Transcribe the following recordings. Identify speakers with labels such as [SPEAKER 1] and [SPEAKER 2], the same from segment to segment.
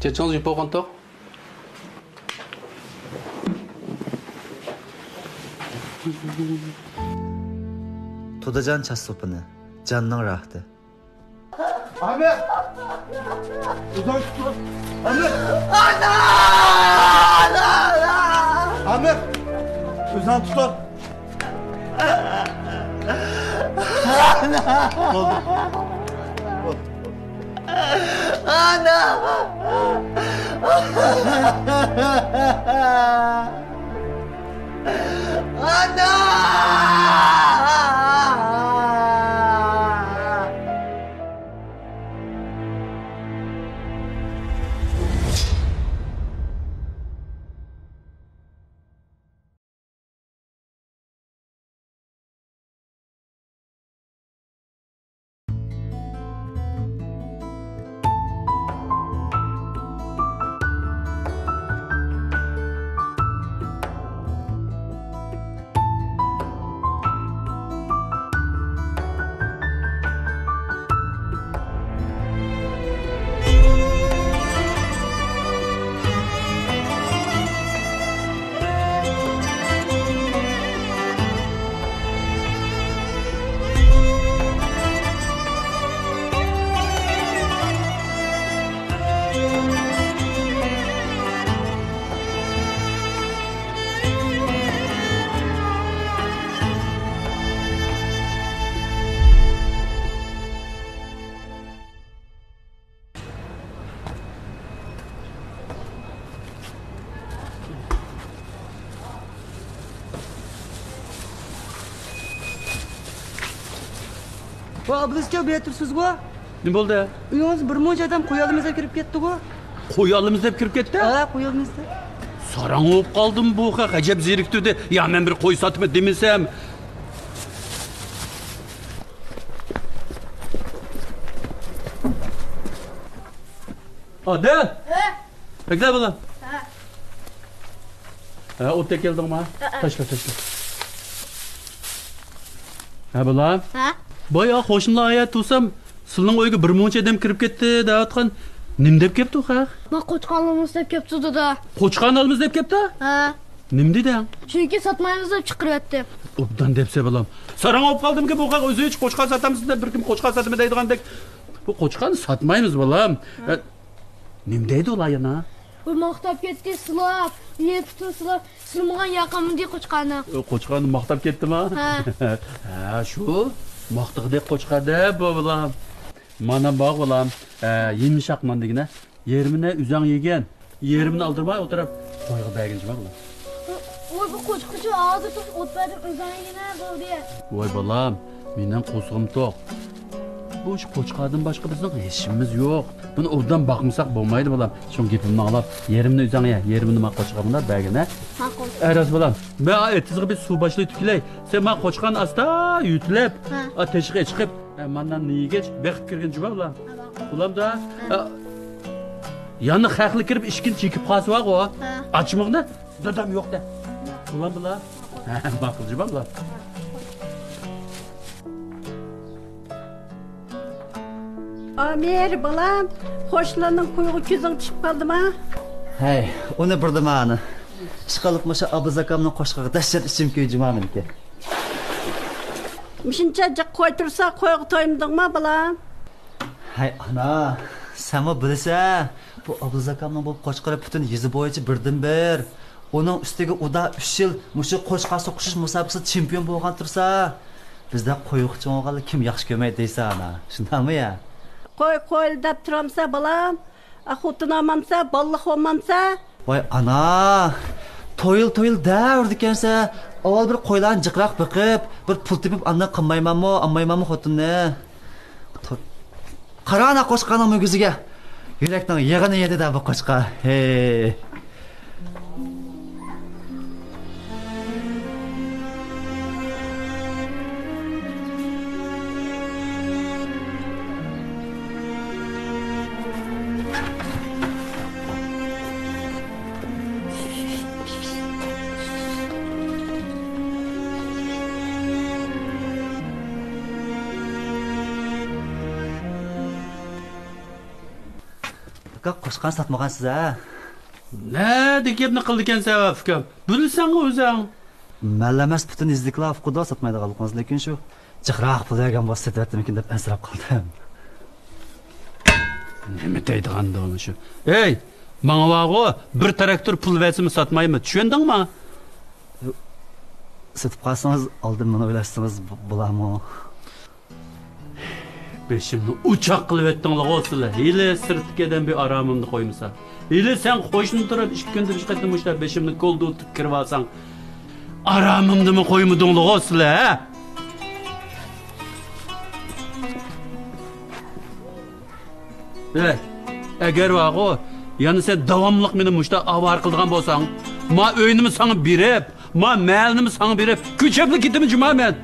[SPEAKER 1] 제청수 유포건떡?
[SPEAKER 2] To'dajon chassopini, canning rahti.
[SPEAKER 3] Ahmet! Uzak tut! Ahmet!
[SPEAKER 2] Ana!
[SPEAKER 3] Ahmet! Uzak tut!
[SPEAKER 4] Ablasga bu yertirsiz-ku?
[SPEAKER 1] Nima bo'ldi?
[SPEAKER 4] Uyingiz bir muncha odam qo'yalimiz deb kirib ketdi-ku.
[SPEAKER 1] Qo'yalimiz deb kirib ketdi?
[SPEAKER 4] Ha, qo'yalimiz deb.
[SPEAKER 1] Sarang bo'lib qoldim bu ajab zeriktirdi. Ya men bir qo'y sotib demisam. Ada? Ha? Bekle bulam. Ha, o'tda keldingmi? Tashla. Ha, bulam.
[SPEAKER 5] Ha?
[SPEAKER 1] Boya qo'shnilar ayat tursam, sizning uyga bir muncha odam kirib ketdi deyotgan. Nim deb kelibdi u xaq?
[SPEAKER 5] Ma qo'chqonimiz deb kelibdi dada.
[SPEAKER 1] Qo'chqonimiz deb kelibdi?
[SPEAKER 5] Ha.
[SPEAKER 1] Nim dedi?
[SPEAKER 5] Chunki sotmaymiz deb chiqiryapti.
[SPEAKER 1] Obdan depse bulam. Sarang olib qoldimki bu xaq o'zi hech qo'chqon sotamiz deb bir kim qo'chqon sotmaydi deydigandek. Bu qo'chqonni sotmaymiz bulam. Nim deydi ular yana?
[SPEAKER 5] Bu maqtab ketdi silab, yetdi silab, silmagan yaqinmidi qo'chqonni.
[SPEAKER 1] Qo'chqonni maqtab ketdimi?
[SPEAKER 5] Ha.
[SPEAKER 1] Ha, shu maqtiqdek qo'chqada bu bulam. Mana bog' bulam, yemishaqman degina. Yerimini uzang yegan. Yerimni oldirmay o'tirib qo'yga berginchima bulam.
[SPEAKER 5] Voy bu qo'chqachi hozir turib o'tbadim o'zangina bo'ldi.
[SPEAKER 1] Voy bulam, mendan qo'zg'im to'q. Bu ish qo'chqadan boshqa bizning hech ishimiz yo'q. Buni o'rdan boqmasak bo'lmaydi bulam. Shu gapimni anglab, yerimni uzang ye, yerimni men qo'chqamda bergina.
[SPEAKER 5] Ha, qo'y.
[SPEAKER 1] Aras bulam. Men etizga bir suv boshlayib tuklay. Sen men qo'chqan asta yutlab, teshikka chiqib, mendan niyigach beqib kirgan juma bulam. Bulamda yana haqli kirib ishkin chekib qolsa o. Ochmoqda dadam yo'qda. Bulam bulam. Ma'qul juma bulam.
[SPEAKER 6] Amir balam, qo'shnilarning quyug'i ko'zing tushib qoldimi?
[SPEAKER 2] Hey, uni birdimani. Ishqilib o'sha Abuz akamning qo'shig'iga dahshat ichim kuyjima meniki.
[SPEAKER 6] Mishincha jiq qo'y tursa qo'yga to'ymdingmi balam?
[SPEAKER 2] Hey ana, senmi bilsa, bu Abuz akamning bu qo'chqari butun yezi bo'yicha birdan-bir. Uning ustiga uda 3 yil mushu qo'chqa so'qishish musobaqasida chempion bo'lgan tursa, bizda qo'yuqchi o'g'il kim yaxshi ko'maydi deysa ana. Shundami ya?
[SPEAKER 6] Qo'y deb turamsa balam, xotin olmamsa, balliq olmamsa.
[SPEAKER 2] Voy ana, to'yil davr degansa, avval bir qo'ylarni jiqroq biqib, bir pul tepib andan qilmaymanmi xotinni. Qarana qo'chqaning mugiziga. Yurakning yig'ini yedi-da bu qo'chqa. Hey. aka qo'shqan sotmagansiz a.
[SPEAKER 1] Ne degapni qildi ekansan ukam. Bilsan o'zing.
[SPEAKER 2] Mallamas butun izliklar fuqda sotmaydigan qilgansiz, lekin shu jiqroq pul bergan bo'lsa sotayotimikin deb ansirab qoldim.
[SPEAKER 1] Nima deydiganda uni shu? Ey, menga vaqo bir traktor pul versimi sotmaymi? Tushundingmi?
[SPEAKER 2] Sotib qolsangiz oldin buni o'ylashsangiz bo'ladimi?
[SPEAKER 1] Beşimni uçak qilib etdinglar o'sizlar. Hili sirtkadan bir aramimni qo'ymasa. Hili sen qo'shni turib 2 kunda bir qayta mushlar beşimni qo'lda tutib kirib olsang, aramimni mi qo'ymidinglar o'sizlar, ha? Agar vaqo, yani sen davomliq meni mushta avar qildigan bo'lsang, ma o'yinimni sana berib, ma malni sana berib, ko'chapli ketdim juma men.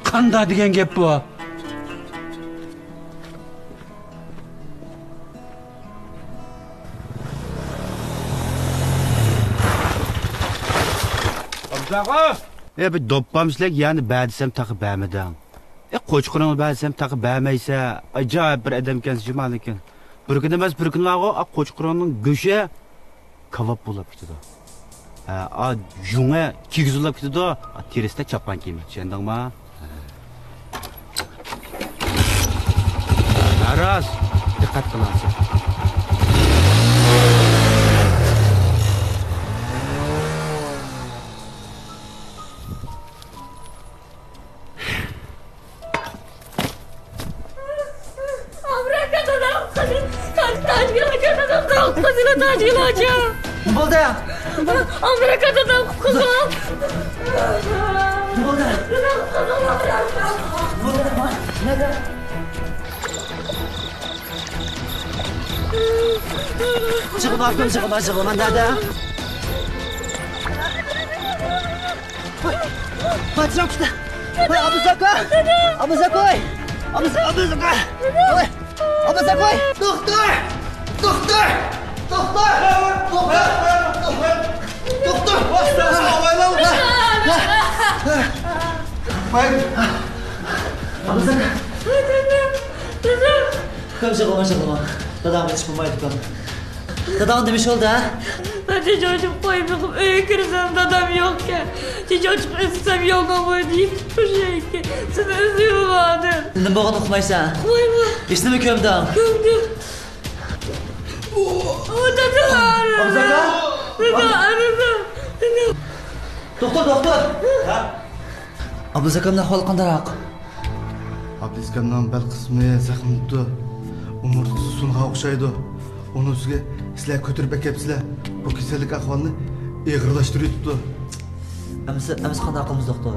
[SPEAKER 1] Qanday degan gap bu?
[SPEAKER 7] Bir doppamsizlik yani bədisəm taxı bəmədən. Qoçqurunu bədisəm taxı bəməysə, acayip bir adam ekansiz jumalıkin. Bir gün emas, bir gün ağa qoçqurunun göşe kavap bo'lib ketdi. Junga kigizulab ketdi, terisda chappan kiyim. Tushundingmi? Aras, diqqat qilasiz.
[SPEAKER 2] Ne oldu ya?
[SPEAKER 5] Amerika'dan kuzum.
[SPEAKER 2] Ne oldu? Neden? Çıkın aklım çıkın nerede? Hadi çabuk işte. Abu Zaka. Doktor. Abu Zaka. Çıkılma. Dadam hiç bulmaydı kan. Dadam demiş oldu ha?
[SPEAKER 5] Ben de çocuk koymuşum, öyle kırsam dadam yok ki. Çocuk ısıtsam yok ama deyip bir şey ki. Sana üzüyorum vardır.
[SPEAKER 2] Neden boğan okumaysa?
[SPEAKER 5] Koyma.
[SPEAKER 2] İşte mi kömdüm?
[SPEAKER 5] Gömdüm. Dadam.
[SPEAKER 2] Abu Zaka.
[SPEAKER 5] Dadam.
[SPEAKER 2] Doktor. Abu Zaka'nın ahvali qandaroq?
[SPEAKER 3] Abdeskamdan bel qismi zaxmdi. Umurtisi sunğa o'xshaydi. Uni ustiga sizlar ko'tarib akapsizlar. Bu kasallik ahvolini og'irlashtiryapti.
[SPEAKER 2] Amiz qanday qilamiz doktor?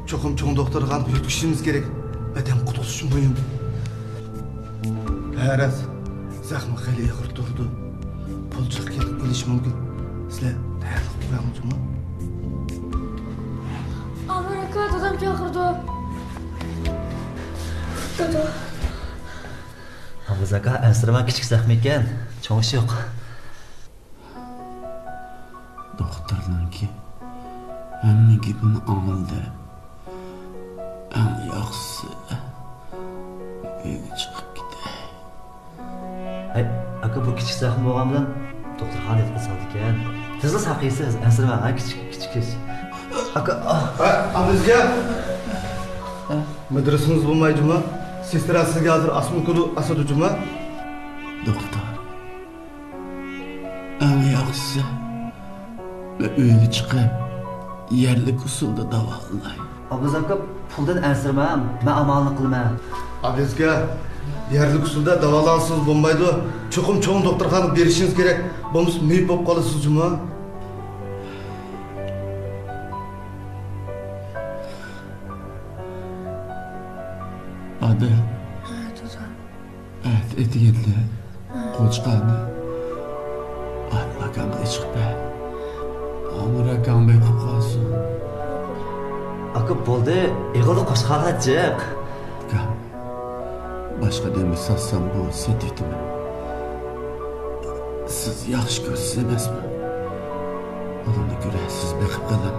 [SPEAKER 3] Cho'qim doktorga yetkazishimiz kerak. Adam qutulishi muhim. Haras, zaxmi xeli og'ir turdi. Pulchiq kelib qolishi mumkin. Sizlar tayyorlik qilamizmi?
[SPEAKER 5] Amerika dadam chaqirdi.
[SPEAKER 2] Abu Zaka ansiraman kichik zaxmi ekan. Cho'ng ishi yo'q.
[SPEAKER 1] Doktorlarki hamma gapini oldi. Eng yaxshisi uyga chiqib ketay.
[SPEAKER 2] Ay, aka bu kichik zaxmi bo'lgan bilan doktorxonaga yetkazildi ekan. Tezda saqiysiz, ansiraman kichik ish. Aka,
[SPEAKER 3] Abduzga madrasangiz bo'lmaydimi? Sestra sizga hozir Asmukulu Asadujuma?
[SPEAKER 1] Doktor. Eng yaxshisi uyga chiqib yerlik usulda davolay.
[SPEAKER 2] Abu Zaka puldan ansiraman, men amalni qilman.
[SPEAKER 3] Abduzga yerlik usulda davolansiz bo'lmaydi. Cho'qim cho'ng doktorxona berishingiz kerak. Bo'lmasa miyib bo'lib qolasizmi?
[SPEAKER 1] Abi. Evet, etiketli. Qo'chqani. Rakamga chiqib. Amir rakam bekib qolsin.
[SPEAKER 2] Aka bo'ldi, yig'ildi qo'shqani jiq.
[SPEAKER 1] Boshqa demi satsam bu setitimi. Siz yaxshi ko'rsiz emasmi? Odamni ko'rasiz bekib qolam.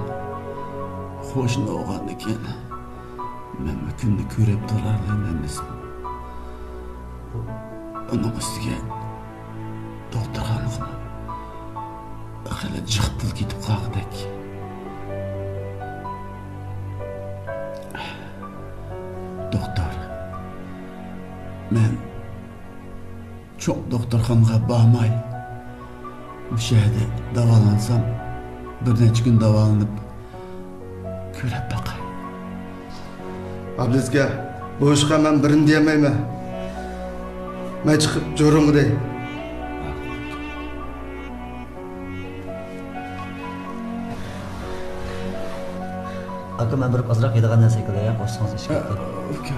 [SPEAKER 1] Qo'shni o'g'anni keyin. Men kunni ko'rib turarlar emasmi?
[SPEAKER 7] Onun üstüge doktorxonaga hali jiqtil ketib qolgandek. Doktor, men çok doktorxonaga bormay bu şehirde davalansam bir necha kun davolanib ko'rib boqay.
[SPEAKER 3] Ablizga bu ishga men birini demayman. Men chiqib jo'ringday.
[SPEAKER 2] Aka men bir ozroq yedigan narsa kelaya qo'shsangiz ishga.
[SPEAKER 7] Uka.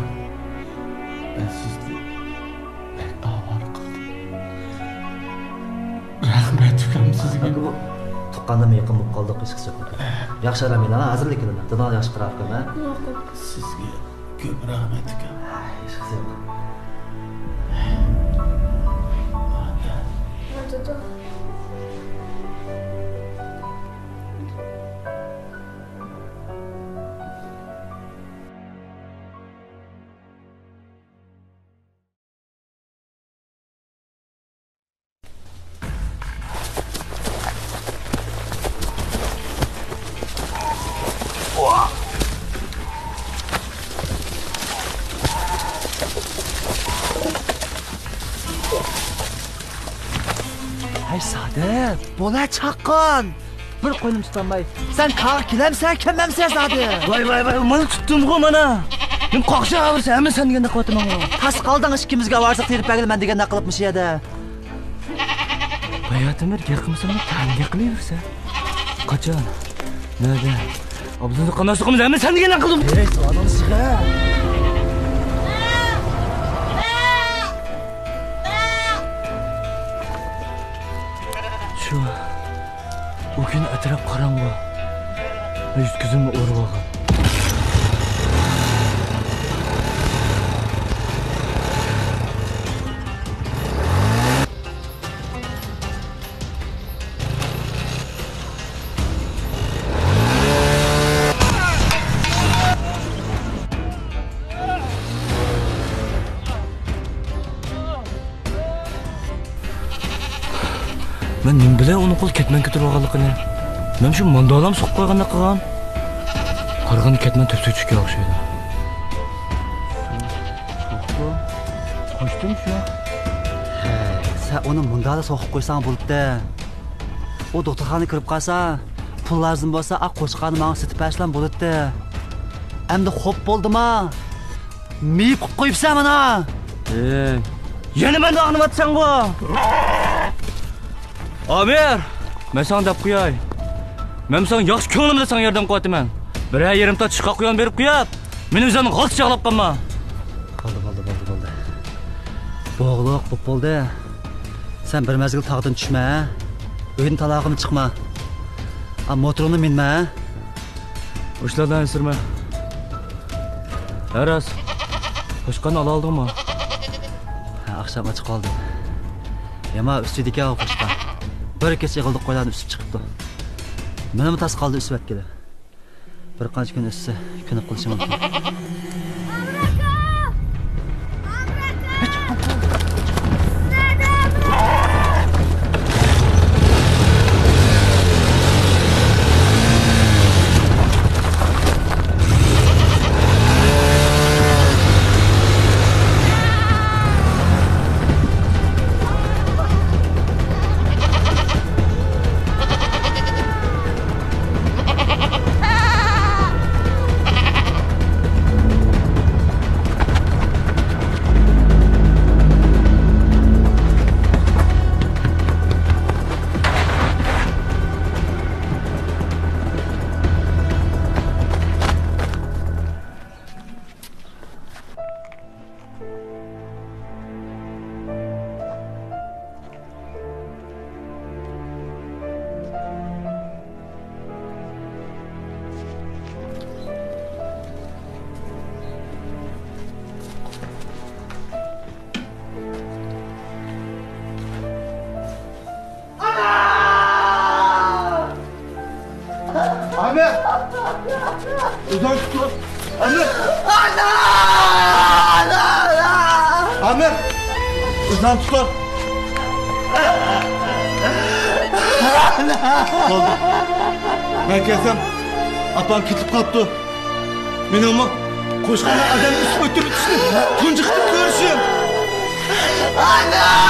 [SPEAKER 7] Ben sizni pek avval qildim. Rahmat ukam sizga.
[SPEAKER 2] Bu tuqqandan yaqin bo'lib qoldik ishqisi. Yaxshi ramila, hozirlik qilaman. Dadam yaxshi qarab qo'yma.
[SPEAKER 7] Sizga ko'p rahmat ukam.
[SPEAKER 2] Ishqisi. Hay Sadık, bola çaqqan. Bir qo'ynim tutanmay. Sen qaq kelamsan, kelmamsan Sadık.
[SPEAKER 8] Vay, mana tutdim-ku mana. Men qoqsha avrsa, hamma sen deganda qilyapman.
[SPEAKER 2] Tas qalding ikkimizga varsiq terib bergil men deganda qilibmish edi.
[SPEAKER 8] Hayotimir yaqimsan, tanga qilaversa. Qachon? Nada? Obzini qanday suqimiz, hamma sen deganda qildim.
[SPEAKER 2] Ey, so'zing chiqa.
[SPEAKER 8] Şu, o gün atraf qaranğı. Yüz gözümü o'rib olgan. Men nim bilan uni qo'l ketman ko'tarib olganligini. Men shu mandolam so'qib qo'yganda qilgan. Qarg'ani ketman tepsi tushga o'xshaydi. Qo'shdim shu.
[SPEAKER 2] Sen uni mundala so'qib qo'ysang bo'libdi. O doktorxonaga kirib qolsa, pul lazım bo'lsa, qo'chqani menga sotib berishlan bo'ladi. Endi xo'p bo'ldimi? Miyib qo'yibsan mana.
[SPEAKER 8] Yana meni og'nayapsan-ku. Amir, men sana deb qo'yay. Men sana yaxshi ko'nglimda sana yordam qilyapman. Bir yerim ta chiqqa qo'yon berib qo'yib, meni o'zimni g'alti chaqlab qolma.
[SPEAKER 2] Bo'ldi. Bo'g'liq bo'ldi. Sen bir mezgil tog'dan tushma. Uyning talog'ini chiqma. Motorni minma.
[SPEAKER 8] O'shlardan esirma. Aras. Qo'shqani ola oldingmi?
[SPEAKER 2] Akşam açık oldu. Yama üstüdeki av qo'shqa. Bir kecha yig'ildik qo'ylarni üstüp chiqibdi. Menimi tas qoldi üstüp keldi. Bir qancha kun üstse, kunib qilishi mumkin.
[SPEAKER 3] Ahmet! Uzak dur! Ahmet! Ahmet! Ağzından tutun. Oldu. Ben kelsem apam ketip kaptı. Men ama koşkana adam üstüme ötürüp düştüm. Tuncuktum görüşüm.
[SPEAKER 6] Ana!